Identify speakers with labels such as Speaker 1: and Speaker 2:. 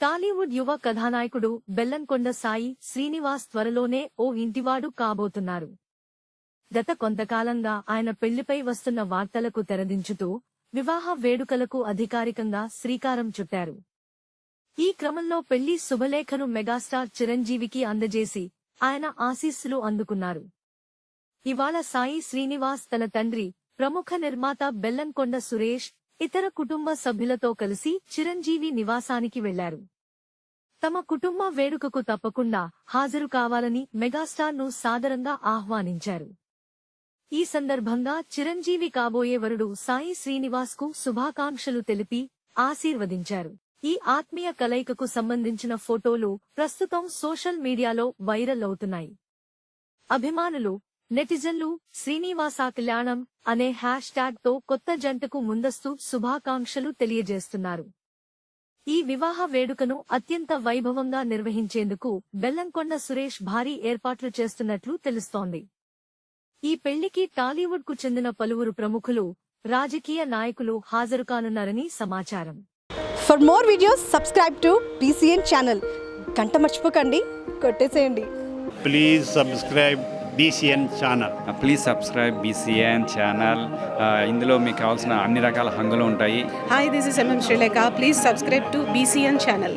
Speaker 1: టాలీవుడ్ యువ కథానాయకుడు బెల్లంకొండ సాయి శ్రీనివాస్ త్వరలోనే ఓ ఇంటివాడు కాబోతున్నారు. గత కొంతకాలంగా ఆయన పెళ్లిపై వస్తున్న వార్తలకు తెరదించుతూ వివాహ వేడుకలకు అధికారికంగా శ్రీకారం చుట్టారు. ఈ క్రమంలో పెళ్లి శుభలేఖను మెగాస్టార్ చిరంజీవికి అందజేసి ఆయన ఆశీస్సులు అందుకున్నారు. ఇవాళ సాయి శ్రీనివాస్ తన తండ్రి ప్రముఖ నిర్మాత బెల్లంకొండ సురేష్ ఇతర కుటుంబ సభ్యులతో కలిసి చిరంజీవి నివాసానికి వెళ్లారు. తమ కుటుంబ వేడుకకు తప్పకుండా హాజరు కావాలని మెగాస్టార్ ను సాదరంగా ఆహ్వానించారు. ఈ సందర్భంగా చిరంజీవి కాబోయే వరుడు సాయి శ్రీనివాస్ కు శుభాకాంక్షలు తెలిపి ఆశీర్వదించారు. ఈ ఆత్మీయ కలయికకు సంబంధించిన ఫోటోలు ప్రస్తుతం సోషల్ మీడియాలో వైరల్ అవుతున్నాయి. అభిమానులు, నెటిజన్లు శ్రీనివాస కళ్యాణం అనే హ్యాష్ ట్యాగ్ తో కొత్త జంటకు ముందస్తు శుభాకాంక్షలు తెలియజేస్తున్నారు. ఈ వివాహ వేడుకను అత్యంత వైభవంగా నిర్వహించేందుకు బెల్లంకొండ సురేష్ భారీ ఏర్పాట్లు చేస్తున్నట్లు తెలుస్తోంది. ఈ పెళ్లికి టాలీవుడ్ కు చెందిన పలువురు ప్రముఖులు, రాజకీయ నాయకులు హాజరుకానున్నారని సమాచారం.
Speaker 2: For more videos subscribe to BCN channel. గంట మర్చిపోకండి, కొట్టేసేయండి.
Speaker 3: Please subscribe BCN channel.
Speaker 4: Please subscribe BCN channel. ఇందులో మీకు కావాల్సిన అన్ని రకాల హంగులు ఉంటాయి.
Speaker 5: Hi, this is MM Sri Lanka. Please subscribe to BCN channel.